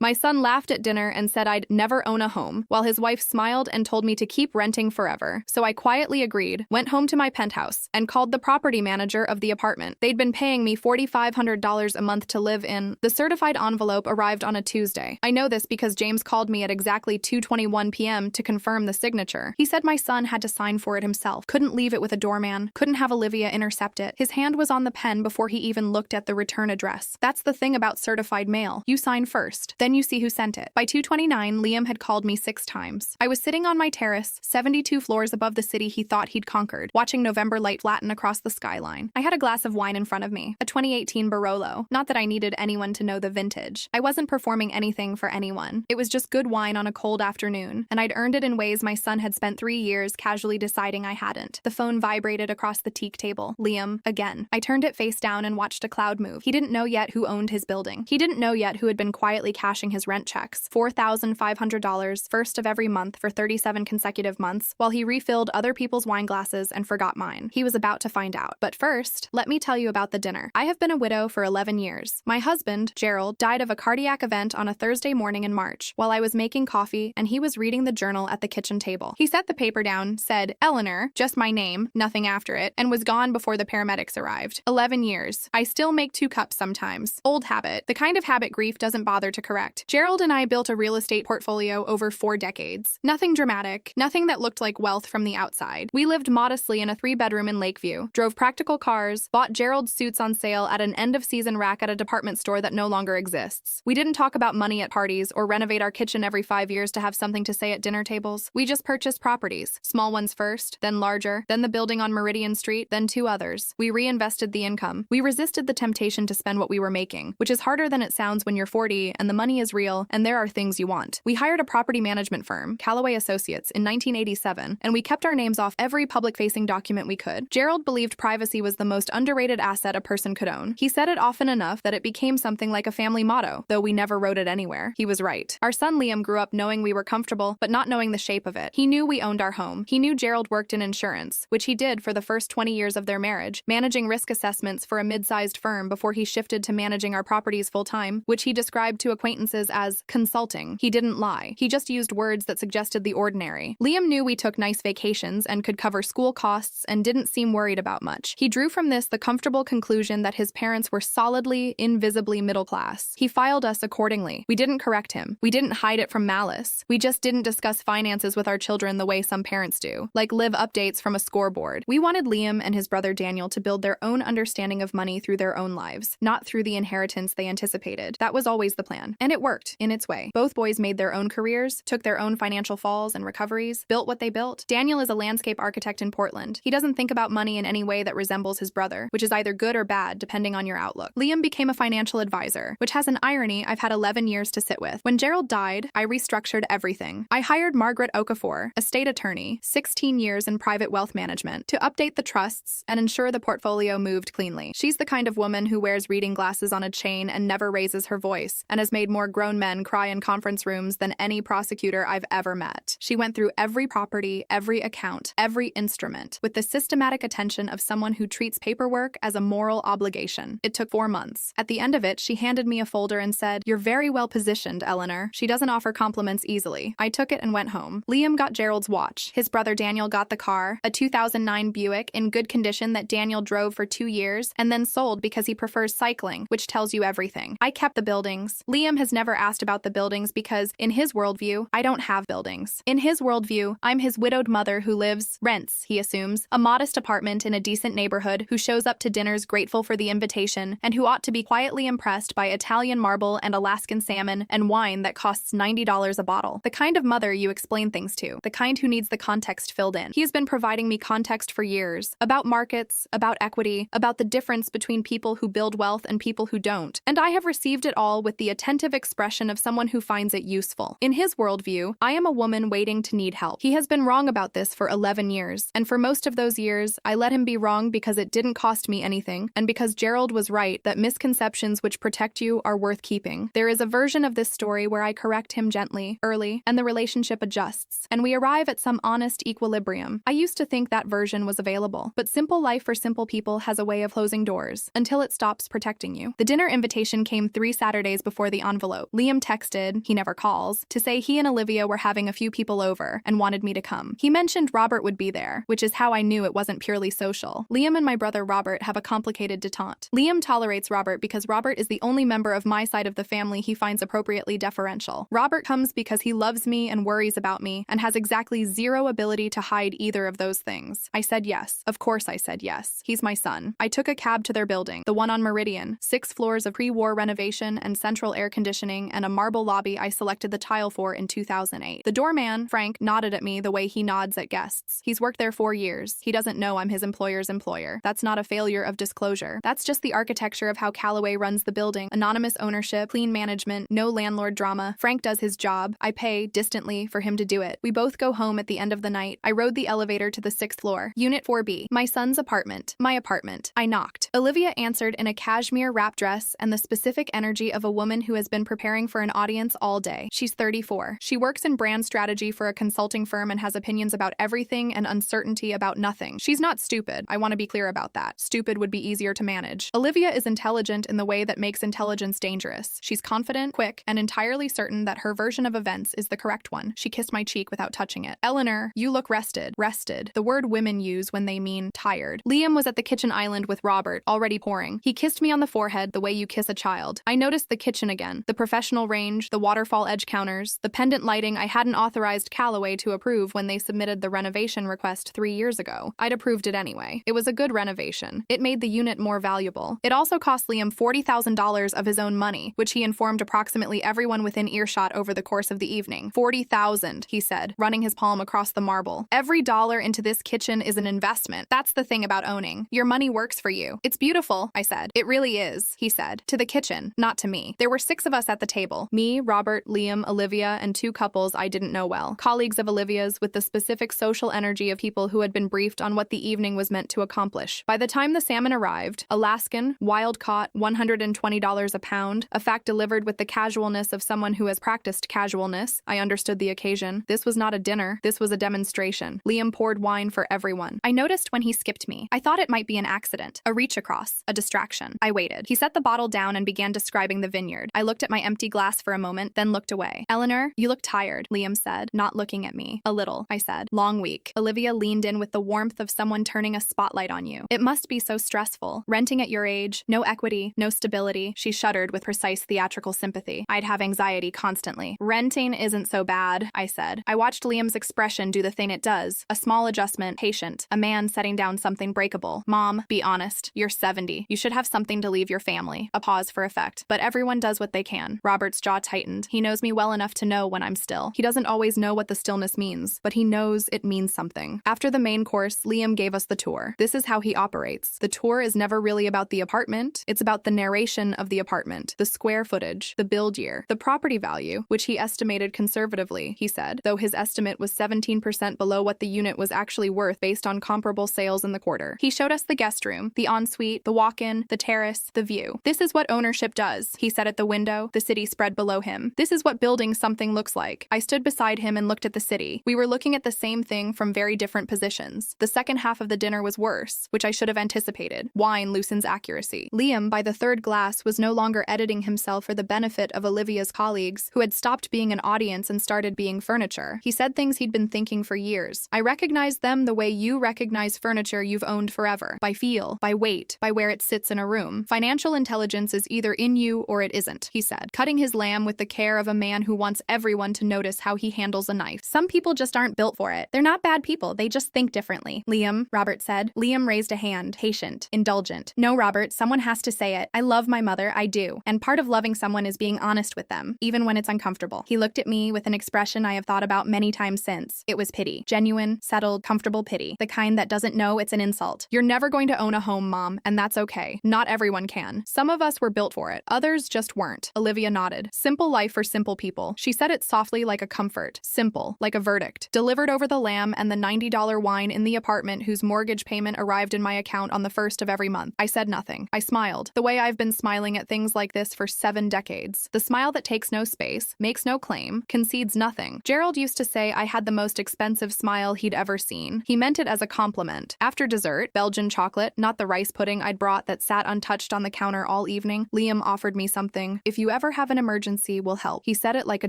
My son laughed at dinner and said I'd never own a home, while his wife smiled and told me to keep renting forever. So I quietly agreed, went home to my penthouse, and called the property manager of the apartment. They'd been paying me $4,500 a month to live in. The certified envelope arrived on a Tuesday. I know this because James called me at exactly 2:21 p.m. to confirm the signature. He said my son had to sign for it himself, couldn't leave it with a doorman, couldn't have Olivia intercept it. His hand was on the pen before he even looked at the return address. That's the thing about certified mail. You sign first, then you see who sent it. By 2:29, Liam had called me 6 times. I was sitting on my terrace, 72 floors above the city he thought he'd conquered, watching November light flatten across the skyline. I had a glass of wine in front of me, a 2018 Barolo. Not that I needed anyone to know the vintage. I wasn't performing anything for anyone. It was just good wine on a cold afternoon, and I'd earned it in ways my son had spent 3 years casually deciding I hadn't. The phone vibrated across the teak table. Liam, again. I turned it face down and watched a cloud move. He didn't know yet who owned his building. He didn't know yet who had been quietly cashing his rent checks, $4,500 first of every month for 37 consecutive months, while he refilled other people's wine glasses and forgot mine. He was about to find out. But first, let me tell you about the dinner. I have been a widow for 11 years. My husband, Gerald, died of a cardiac event on a Thursday morning in March, while I was making coffee and he was reading the journal at the kitchen table. He set the paper down, said, Eleanor, just my name, nothing after it, and was gone before the paramedics arrived. 11 years. I still make 2 cups sometimes. Old habit. The kind of habit grief doesn't bother to correct. Gerald and I built a real estate portfolio over 4 decades. Nothing dramatic, nothing that looked like wealth from the outside. We lived modestly in a 3-bedroom in Lakeview, drove practical cars, bought Gerald's suits on sale at an end-of-season rack at a department store that no longer exists. We didn't talk about money at parties or renovate our kitchen every 5 years to have something to say at dinner tables. We just purchased properties, small ones first, then larger, then the building on Meridian Street, then 2 others. We reinvested the income. We resisted the temptation to spend what we were making, which is harder than it sounds when you're 40 and the money is real and there are things you want. We hired a property management firm, Callaway Associates, in 1987, and we kept our names off every public-facing document we could. Gerald believed privacy was the most underrated asset a person could own. He said it often enough that it became something like a family motto, though we never wrote it anywhere. He was right. Our son Liam grew up knowing we were comfortable, but not knowing the shape of it. He knew we owned our home. He knew Gerald worked in insurance, which he did for the first 20 years of their marriage, managing risk assessments for a mid-sized firm before he shifted to managing our properties full-time, which he described to acquaintances as consulting. He didn't lie. He just used words that suggested the ordinary. Liam knew we took nice vacations and could cover school costs and didn't seem worried about much. He drew from this the comfortable conclusion that his parents were solidly, invisibly middle class. He filed us accordingly. We didn't correct him. We didn't hide it from malice. We just didn't discuss finances with our children the way some parents do, like live updates from a scoreboard. We wanted Liam and his brother Daniel to build their own understanding of money through their own lives, not through the inheritance they anticipated. That was always the plan. And it worked, in its way. Both boys made their own careers, took their own financial falls and recoveries, built what they built. Daniel is a landscape architect in Portland. He doesn't think about money in any way that resembles his brother, which is either good or bad, depending on your outlook. Liam became a financial advisor, which has an irony I've had 11 years to sit with. When Gerald died, I restructured everything. I hired Margaret Okafor, a state attorney, 16 years in private wealth management, to update the trusts and ensure the portfolio moved cleanly. She's the kind of woman who wears reading glasses on a chain and never raises her voice, and has made more grown men cry in conference rooms than any prosecutor I've ever met. She went through every property, every account, every instrument, with the systematic attention of someone who treats paperwork as a moral obligation. It took 4 months. At the end of it, she handed me a folder and said, "You're very well positioned, Eleanor." She doesn't offer compliments easily. I took it and went home. Liam got Gerald's watch. His brother Daniel got the car, a 2009 Buick in good condition that Daniel drove for 2 years and then sold because he prefers cycling, which tells you everything. I kept the buildings. Liam has never asked about the buildings because, in his worldview, I don't have buildings. In his worldview, I'm his widowed mother who rents, he assumes, a modest apartment in a decent neighborhood, who shows up to dinners grateful for the invitation, and who ought to be quietly impressed by Italian marble and Alaskan salmon and wine that costs $90 a bottle. The kind of mother you explain things to, the kind who needs the context filled in. He has been providing me context for years, about markets, about equity, about the difference between people who build wealth and people who don't, and I have received it all with the attentive expression of someone who finds it useful. In his worldview, I am a woman waiting to need help. He has been wrong about this for 11 years, and for most of those years, I let him be wrong because it didn't cost me anything, and because Gerald was right that misconceptions which protect you are worth keeping. There is a version of this story where I correct him gently, early, and the relationship adjusts, and we arrive at some honest equilibrium. I used to think that version was available, but simple life for simple people has a way of closing doors until it stops protecting you. The dinner invitation came 3 Saturdays before the envelope envelope. Liam texted, he never calls, to say he and Olivia were having a few people over and wanted me to come. He mentioned Robert would be there, which is how I knew it wasn't purely social. Liam and my brother Robert have a complicated detente. Liam tolerates Robert because Robert is the only member of my side of the family he finds appropriately deferential. Robert comes because he loves me and worries about me and has exactly zero ability to hide either of those things. I said yes. Of course I said yes. He's my son. I took a cab to their building, the one on Meridian, 6 floors of pre-war renovation and central air conditioning and a marble lobby I selected the tile for in 2008. The doorman, Frank, nodded at me the way he nods at guests. He's worked there 4 years. He doesn't know I'm his employer's employer. That's not a failure of disclosure. That's just the architecture of how Callaway runs the building. Anonymous ownership, clean management, no landlord drama. Frank does his job. I pay, distantly, for him to do it. We both go home at the end of the night. I rode the elevator to the 6th floor. Unit 4B. My son's apartment. My apartment. I knocked. Olivia answered in a cashmere wrap dress and the specific energy of a woman who has been preparing for an audience all day. She's 34. She works in brand strategy for a consulting firm and has opinions about everything and uncertainty about nothing. She's not stupid. I want to be clear about that. Stupid would be easier to manage. Olivia is intelligent in the way that makes intelligence dangerous. She's confident, quick, and entirely certain that her version of events is the correct one. She kissed my cheek without touching it. Eleanor, you look rested. Rested. The word women use when they mean tired. Liam was at the kitchen island with Robert, already pouring. He kissed me on the forehead the way you kiss a child. I noticed the kitchen again. The professional range, the waterfall edge counters, the pendant lighting I hadn't authorized Callaway to approve when they submitted the renovation request 3 years ago. I'd approved it anyway. It was a good renovation. It made the unit more valuable. It also cost Liam $40,000 of his own money, which he informed approximately everyone within earshot over the course of the evening. $40,000, he said, running his palm across the marble. Every dollar into this kitchen is an investment. That's the thing about owning. Your money works for you. It's beautiful, I said. It really is, he said. To the kitchen, not to me. There were 6 of us at the table. Me, Robert, Liam, Olivia, and 2 couples I didn't know well. Colleagues of Olivia's with the specific social energy of people who had been briefed on what the evening was meant to accomplish. By the time the salmon arrived, Alaskan, wild-caught, $120 a pound, a fact delivered with the casualness of someone who has practiced casualness, I understood the occasion. This was not a dinner. This was a demonstration. Liam poured wine for everyone. I noticed when he skipped me. I thought it might be an accident, a reach across, a distraction. I waited. He set the bottle down and began describing the vineyard. I looked at my empty glass for a moment, then looked away. Eleanor, you look tired, Liam said, not looking at me. A little, I said. Long week. Olivia leaned in with the warmth of someone turning a spotlight on you. It must be so stressful. Renting at your age, no equity, no stability. She shuddered with precise theatrical sympathy. I'd have anxiety constantly. Renting isn't so bad, I said. I watched Liam's expression do the thing it does. A small adjustment, patient. A man setting down something breakable. Mom, be honest. You're 70. You should have something to leave your family. A pause for effect. But everyone does what they can. Robert's jaw tightened. He knows me well enough to know when I'm still. He doesn't always know what the stillness means, but he knows it means something. After the main course, Liam gave us the tour. This is how he operates. The tour is never really about the apartment. It's about the narration of the apartment, the square footage, the build year, the property value, which he estimated conservatively, he said, though his estimate was 17% below what the unit was actually worth based on comparable sales in the quarter. He showed us the guest room, the ensuite, the walk-in, the terrace, the view. This is what ownership does, he said at the window, the city spread below him. This is what building something looks like. I stood beside him and looked at the city. We were looking at the same thing from very different positions. The second half of the dinner was worse, which I should have anticipated. Wine loosens accuracy. Liam, by the 3rd glass, was no longer editing himself for the benefit of Olivia's colleagues, who had stopped being an audience and started being furniture. He said things he'd been thinking for years. I recognized them the way you recognize furniture you've owned forever. By feel, by weight, by where it sits in a room. Financial intelligence is either in you or it isn't, he said, cutting his lamb with the care of a man who wants everyone to notice how he handles a knife. Some people just aren't built for it. They're not bad people, they just think differently. Liam, Robert said. Liam raised a hand, patient, indulgent. No, Robert, someone has to say it. I love my mother, I do. And part of loving someone is being honest with them, even when it's uncomfortable. He looked at me with an expression I have thought about many times since. It was pity. Genuine, settled, comfortable pity. The kind that doesn't know it's an insult. You're never going to own a home, Mom, and that's okay. Not everyone can. Some of us were built for it. Others just weren't. Olivia nodded. Simple life for simple people. She said it softly like a comfort. Simple, like a verdict. Delivered over the lamb and the $90 wine in the apartment whose mortgage payment arrived in my account on the 1st of every month. I said nothing. I smiled. The way I've been smiling at things like this for 7 decades. The smile that takes no space, makes no claim, concedes nothing. Gerald used to say I had the most expensive smile he'd ever seen. He meant it as a compliment. After dessert, Belgian chocolate, not the rice pudding I'd brought that sat untouched on the counter all evening, Liam offered me something. If you ever ever have an emergency, we'll help. He said it like a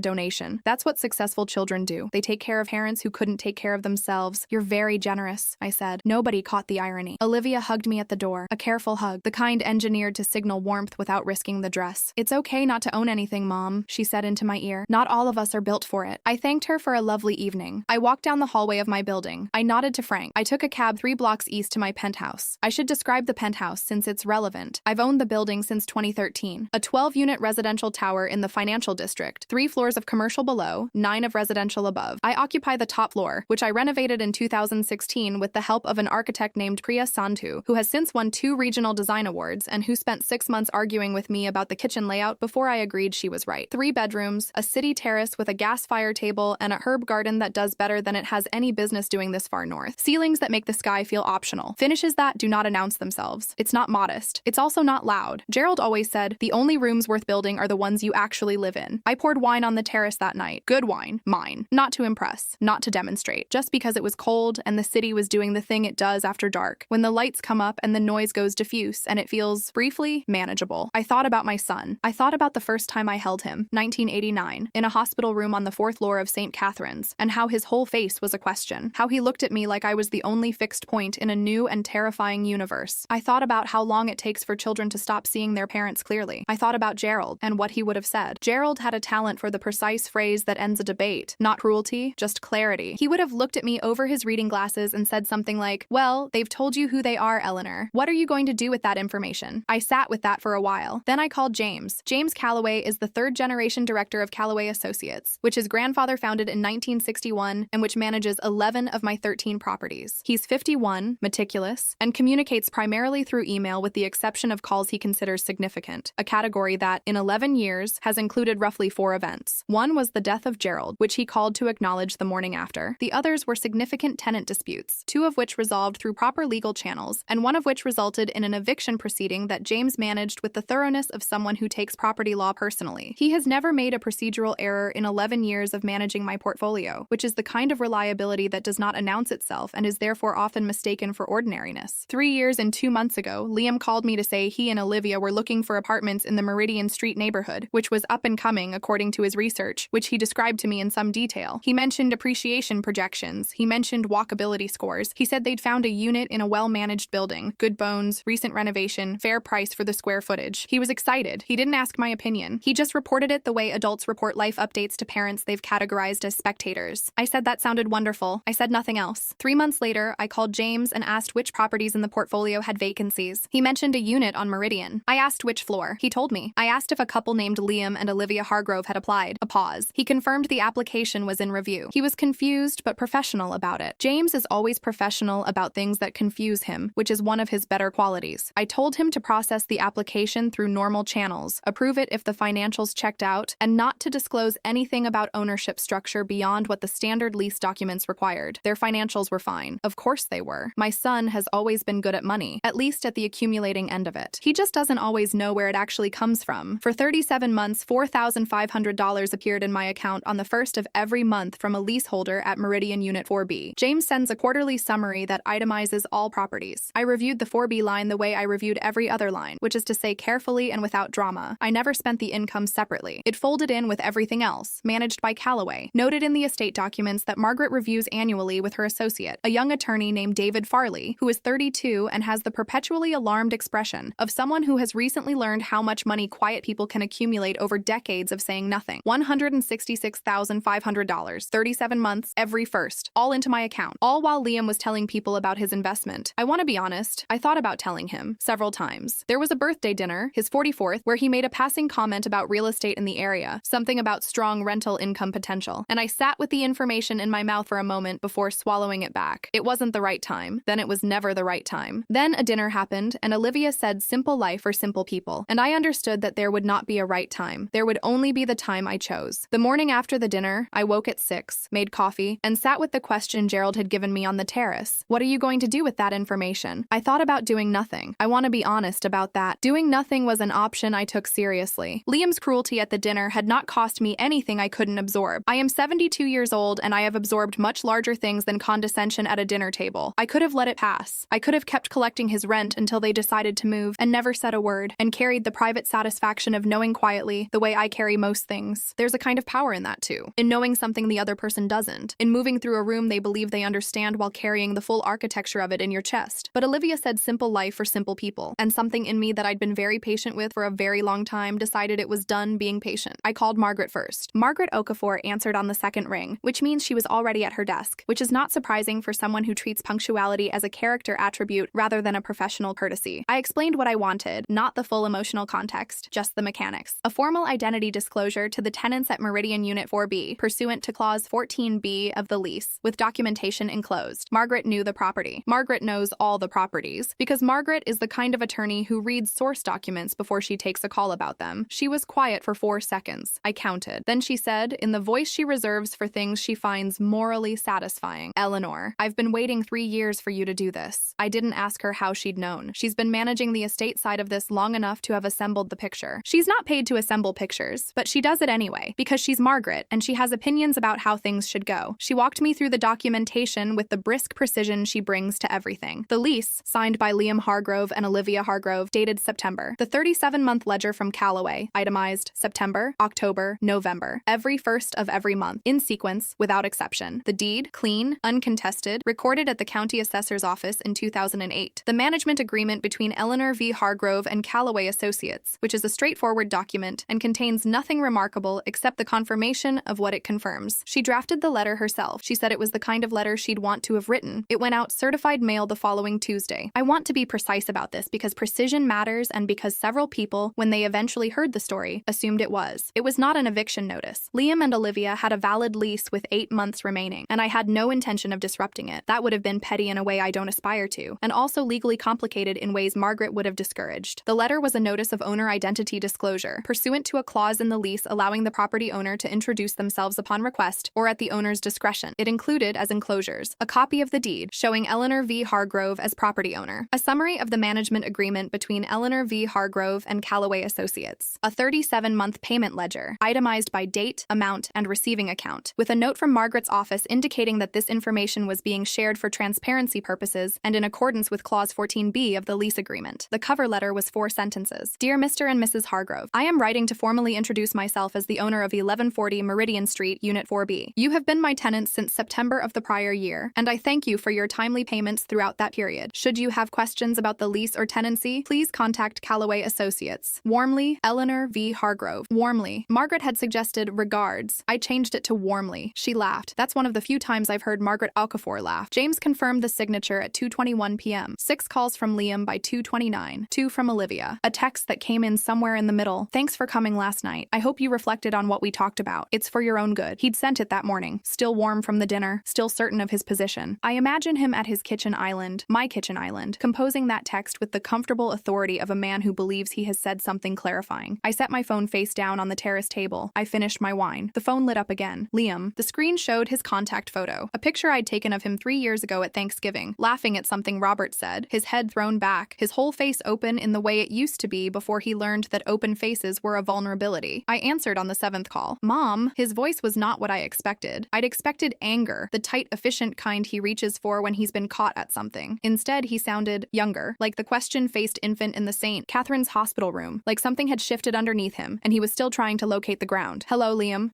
donation. That's what successful children do. They take care of parents who couldn't take care of themselves. You're very generous, I said. Nobody caught the irony. Olivia hugged me at the door. A careful hug, the kind engineered to signal warmth without risking the dress. It's okay not to own anything, Mom, she said into my ear. Not all of us are built for it. I thanked her for a lovely evening. I walked down the hallway of my building. I nodded to Frank. I took a cab 3 blocks east to my penthouse. I should describe the penthouse since it's relevant. I've owned the building since 2013. A 12-unit residential tower in the financial district, 3 floors of commercial below, 9 of residential above. I occupy the top floor, which I renovated in 2016 with the help of an architect named Priya Sandhu, who has since won 2 regional design awards and who spent 6 months arguing with me about the kitchen layout before I agreed she was right. 3 bedrooms, a city terrace with a gas fire table, and a herb garden that does better than it has any business doing this far north. Ceilings that make the sky feel optional. Finishes that do not announce themselves. It's not modest. It's also not loud. Gerald always said, the only rooms worth building are the ones you actually live in. I poured wine on the terrace that night. Good wine. Mine. Not to impress. Not to demonstrate. Just because it was cold and the city was doing the thing it does after dark. When the lights come up and the noise goes diffuse and it feels, briefly, manageable. I thought about my son. I thought about the first time I held him, 1989, in a hospital room on the 4th floor of St. Catherine's, and how his whole face was a question. How he looked at me like I was the only fixed point in a new and terrifying universe. I thought about how long it takes for children to stop seeing their parents clearly. I thought about Gerald and what he would have said. Gerald had a talent for the precise phrase that ends a debate. Not cruelty, just clarity. He would have looked at me over his reading glasses and said something like, well, they've told you who they are, Eleanor. What are you going to do with that information? I sat with that for a while. Then I called James. James Calloway is the 3rd-generation director of Calloway Associates, which his grandfather founded in 1961 and which manages 11 of my 13 properties. He's 51, meticulous, and communicates primarily through email with the exception of calls he considers significant, a category that, in 11 years, has included roughly 4 events. One was the death of Gerald, which he called to acknowledge the morning after. The others were significant tenant disputes, 2 of which resolved through proper legal channels, and 1 of which resulted in an eviction proceeding that James managed with the thoroughness of someone who takes property law personally. He has never made a procedural error in 11 years of managing my portfolio, which is the kind of reliability that does not announce itself and is therefore often mistaken for ordinariness. 3 years and 2 months ago, Liam called me to say he and Olivia were looking for apartments in the Meridian Street neighborhood, which was up and coming according to his research, which he described to me in some detail. He mentioned appreciation projections. He mentioned walkability scores. He said they'd found a unit in a well-managed building, good bones, recent renovation, fair price for the square footage. He was excited. He didn't ask my opinion. He just reported it the way adults report life updates to parents they've categorized as spectators. I said that sounded wonderful. I said nothing else. 3 months later, I called James and asked which properties in the portfolio had vacancies. He mentioned a unit on Meridian. I asked which floor. He told me. I asked if a couple named Liam and Olivia Hargrove had applied. A pause. He confirmed the application was in review. He was confused but professional about it. James is always professional about things that confuse him, which is one of his better qualities. I told him to process the application through normal channels, approve it if the financials checked out, and not to disclose anything about ownership structure beyond what the standard lease documents required. Their financials were fine. Of course they were. My son has always been good at money, at least at the accumulating end of it. He just doesn't always know where it actually comes from. For 37 months, $4,500 appeared in my account on the first of every month from a leaseholder at Meridian Unit 4B. James sends a quarterly summary that itemizes all properties. I reviewed the 4B line the way I reviewed every other line, which is to say carefully and without drama. I never spent the income separately. It folded in with everything else, managed by Calloway. Noted in the estate documents that Margaret reviews annually with her associate, a young attorney named David Farley, who is 32 and has the perpetually alarmed expression of someone who has recently learned how much money quiet people can accumulate over decades of saying nothing. $166,500, 37 months, every first, all into my account, all while Liam was telling people about his investment. I want to be honest, I thought about telling him several times. There was a birthday dinner, his 44th, where he made a passing comment about real estate in the area, something about strong rental income potential, and I sat with the information in my mouth for a moment before swallowing it back. It wasn't the right time. Then it was never the right time. Then a dinner happened, and Olivia said simple life for simple people, and I understood that there would not be a right time. There would only be the time I chose. The morning after the dinner, I woke at 6, made coffee, and sat with the question Gerald had given me on the terrace. What are you going to do with that information? I thought about doing nothing. I want to be honest about that. Doing nothing was an option I took seriously. Liam's cruelty at the dinner had not cost me anything I couldn't absorb. I am 72 years old and I have absorbed much larger things than condescension at a dinner table. I could have let it pass. I could have kept collecting his rent until they decided to move and never said a word, and carried the private satisfaction of knowing knowing quietly, the way I carry most things. There's a kind of power in that too. In knowing something the other person doesn't. In moving through a room they believe they understand while carrying the full architecture of it in your chest. But Olivia said simple life for simple people. And something in me that I'd been very patient with for a very long time decided it was done being patient. I called Margaret first. Margaret Okafor answered on the second ring, which means she was already at her desk, which is not surprising for someone who treats punctuality as a character attribute rather than a professional courtesy. I explained what I wanted, not the full emotional context, just the mechanics. A formal identity disclosure to the tenants at Meridian Unit 4B, pursuant to Clause 14B of the lease, with documentation enclosed. Margaret knew the property. Margaret knows all the properties, because Margaret is the kind of attorney who reads source documents before she takes a call about them. She was quiet for 4 seconds. I counted. Then she said, in the voice she reserves for things she finds morally satisfying, Eleanor, I've been waiting 3 years for you to do this. I didn't ask her how she'd known. She's been managing the estate side of this long enough to have assembled the picture. She's not paid to assemble pictures, but she does it anyway, because she's Margaret, and she has opinions about how things should go. She walked me through the documentation with the brisk precision she brings to everything. The lease, signed by Liam Hargrove and Olivia Hargrove, dated September. The 37-month ledger from Callaway, itemized September, October, November, every first of every month, in sequence, without exception. The deed, clean, uncontested, recorded at the county assessor's office in 2008. The management agreement between Eleanor V. Hargrove and Callaway Associates, which is a straightforward document and contains nothing remarkable except the confirmation of what it confirms. She drafted the letter herself. She said it was the kind of letter she'd want to have written. It went out certified mail the following Tuesday. I want to be precise about this because precision matters and because several people, when they eventually heard the story, assumed it was. It was not an eviction notice. Liam and Olivia had a valid lease with 8 months remaining, and I had no intention of disrupting it. That would have been petty in a way I don't aspire to, and also legally complicated in ways Margaret would have discouraged. The letter was a notice of owner identity disclosure, pursuant to a clause in the lease allowing the property owner to introduce themselves upon request or at the owner's discretion. It included, as enclosures, a copy of the deed showing Eleanor V. Hargrove as property owner, a summary of the management agreement between Eleanor V. Hargrove and Callaway Associates, a 37-month payment ledger, itemized by date, amount, and receiving account, with a note from Margaret's office indicating that this information was being shared for transparency purposes and in accordance with Clause 14B of the lease agreement. The cover letter was 4 sentences. Dear Mr. and Mrs. Hargrove, I am writing to formally introduce myself as the owner of 1140 Meridian Street, Unit 4B. You have been my tenant since September of the prior year, and I thank you for your timely payments throughout that period. Should you have questions about the lease or tenancy, please contact Callaway Associates. Warmly, Eleanor V. Hargrove. Warmly. Margaret had suggested regards. I changed it to warmly. She laughed. That's one of the few times I've heard Margaret Okafor laugh. James confirmed the signature at 2:21 p.m. 6 calls from Liam by 2:29. 2 from Olivia. A text that came in somewhere in the middle. Thanks for coming last night. I hope you reflected on what we talked about. It's for your own good. He'd sent it that morning. Still warm from the dinner. Still certain of his position. I imagine him at his kitchen island, my kitchen island, composing that text with the comfortable authority of a man who believes he has said something clarifying. I set my phone face down on the terrace table. I finished my wine. The phone lit up again. Liam. The screen showed his contact photo. A picture I'd taken of him 3 years ago at Thanksgiving, laughing at something Robert said, his head thrown back, his whole face open in the way it used to be before he learned that open faces were a vulnerability. I answered on the 7th call. Mom. His voice was not what I expected. I'd expected anger, the tight, efficient kind he reaches for when he's been caught at something. Instead, he sounded younger, like the question-faced infant in the St. Catherine's hospital room, like something had shifted underneath him, and he was still trying to locate the ground. Hello, Liam.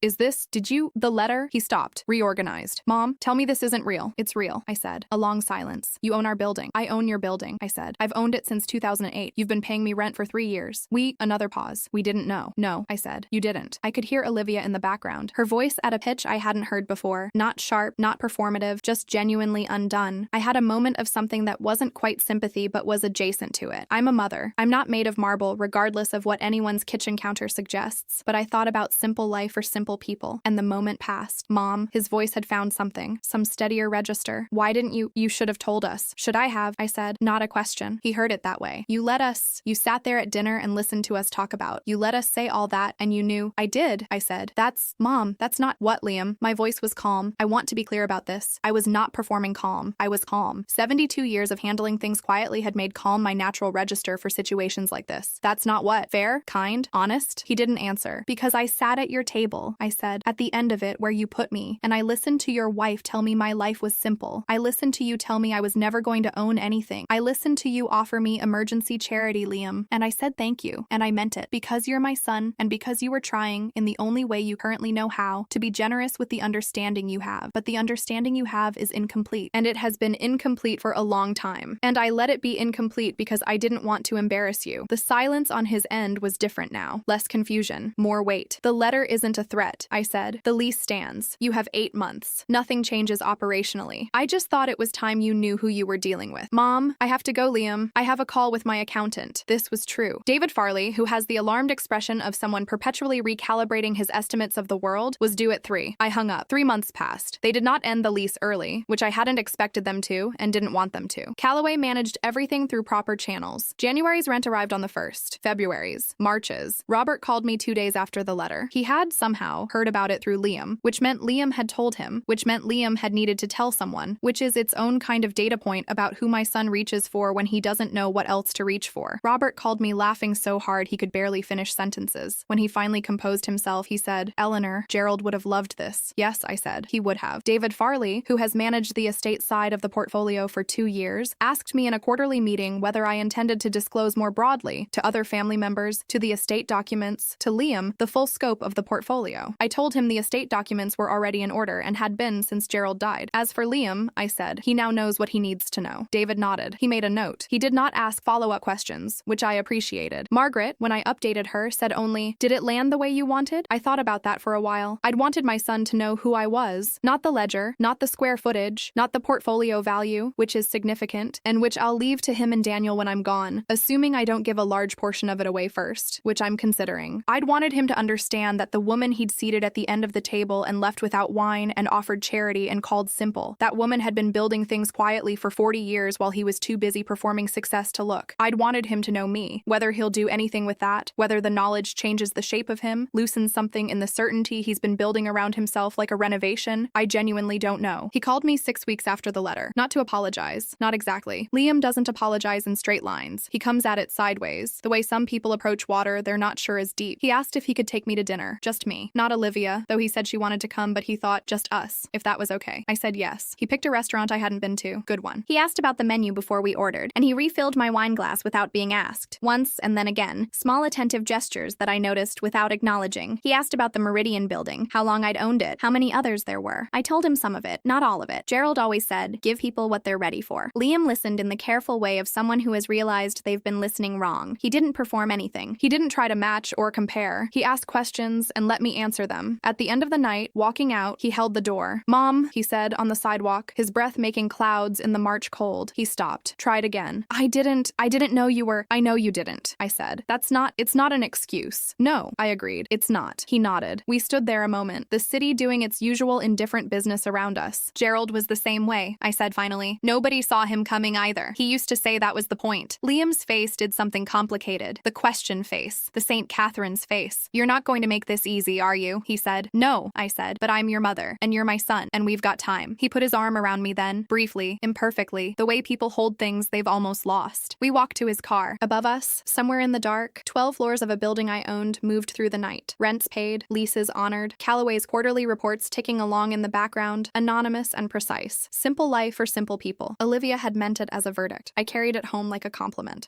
Did you, the letter? He stopped, reorganized. Mom, tell me this isn't real. It's real, I said. A long silence. You own our building. I own your building, I said. I've owned it since 2008. You've been paying me rent for 3 years. Another pause. We didn't know. No, I said. You didn't. I could hear Olivia in the background, her voice at a pitch I hadn't heard before. Not sharp, not performative, just genuinely undone. I had a moment of something that wasn't quite sympathy but was adjacent to it. I'm a mother. I'm not made of marble, regardless of what anyone's kitchen counter suggests, but I thought about simple life for simple people, and the moment passed. Mom, his voice had found something, some steadier register. Why didn't you should have told us. Should I have? I said. Not a question. He heard it that way. You sat there at dinner and listened to us talk about. You let us say all that, and you knew. I did, I said. Mom, that's not what, Liam. My voice was calm. I want to be clear about this. I was not performing calm. I was calm. 72 years of handling things quietly had made calm my natural register for situations like this. That's not what? Fair? Kind? Honest? He didn't answer. Because I sat at your table, I said, at the end of it where you put me, and I listened to your wife tell me my life was simple. I listened to you tell me I was never going to own anything. I listened to you offer me emergency charity, Liam, and I said thank you, and I meant it. because you're my son and because you were trying, in the only way you currently know how, to be generous with the understanding you have. But the understanding you have is incomplete, and it has been incomplete for a long time. And I let it be incomplete because I didn't want to embarrass you. The silence on his end was different now. Less confusion, more weight. The letter isn't a threat, I said. The lease stands. You have 8 months. Nothing changes operationally. I just thought it was time you knew who you were dealing with. Mom, I have to go, Liam. I have a call with my accountant. This was true. David Farley, who has the alarmed expression of someone perpetually recalibrating his estimates of the world, was due at 3. I hung up. 3 months passed. They did not end the lease early, which I hadn't expected them to and didn't want them to. Callaway managed everything through proper channels. January's rent arrived on the 1st. February's. March's. Robert called me 2 days after the letter. He had somehow heard about it through Liam, which meant Liam had told him, which meant Liam had needed to tell someone, which is its own kind of data point about who my son reaches for when he doesn't know what else to reach for. Robert called me laughing so hard he could barely finish sentences. When he finally composed himself, he said, "Eleanor, Gerald would have loved this." Yes, I said, he would have. David Farley, who has managed the estate side of the portfolio for 2 years, asked me in a quarterly meeting whether I intended to disclose more broadly, to other family members, to the estate documents, to Liam, the full scope of the portfolio. I told him the estate documents were already in order and had been since Gerald died. As for Liam, I said, he now knows what he needs to know. David nodded. He made a note. He did not ask follow-up questions, which I appreciated. Margaret, when I updated her, said only, "Did it land the way you wanted?" I thought about that for a while. I'd wanted my son to know who I was, not the ledger, not the square footage, not the portfolio value, which is significant, and which I'll leave to him and Daniel when I'm gone, assuming I don't give a large portion of it away first, which I'm considering. I'd wanted him to understand that the woman he'd seated at the end of the table and left without wine and offered charity and called simple, that woman had been building things quietly for 40 years while he was too busy performing success to look. I'd wanted him to know me. Whether he'll do anything with that, whether the knowledge changes the shape of him, loosens something in the certainty he's been building around himself like a renovation, I genuinely don't know. He called me 6 weeks after the letter. Not to apologize. Not exactly. Liam doesn't apologize in straight lines. He comes at it sideways. The way some people approach water they're not sure is deep. He asked if he could take me to dinner. Just me. Not Olivia, though he said she wanted to come, but he thought just us, if that was okay. I said yes. He picked a restaurant I hadn't been to. Good one. He asked about the menu before we ordered, and he refilled my wine glass without being asked. Once and then again. Small attentive gestures that I noticed without acknowledging. He asked about the Meridian building, how long I'd owned it, how many others there were. I told him some of it, not all of it. Gerald always said, give people what they're ready for. Liam listened in the careful way of someone who has realized they've been listening wrong. He didn't perform anything. He didn't try to match or compare. He asked questions and let me answer them. At the end of the night, walking out, he held the door. "Mom," he said on the sidewalk, his breath making clouds in the March cold. He stopped. Tried again. I didn't know you were. I know you didn't," I said. It's not an excuse. No, I agreed. It's not. He nodded. We stood there a moment, the city doing its usual indifferent business around us. Gerald was the same way, I said finally. Nobody saw him coming either. He used to say that was the point. Liam's face did something complicated. The question face. The St. Catherine's face. "You're not going to make this easy, are you?" he said. "No," I said, "but I'm your mother, and you're my son, and we've got time." He put his arm around me then, briefly, imperfectly, the way people hold things they've almost lost. We walked to his car. Above us, somewhere in the dark, 12 floors of a building I owned moved through the night. Rents paid, leases honored, Callaway's quarterly reports ticking along in the background, anonymous and precise. Simple life for simple people. Olivia had meant it as a verdict. I carried it home like a compliment.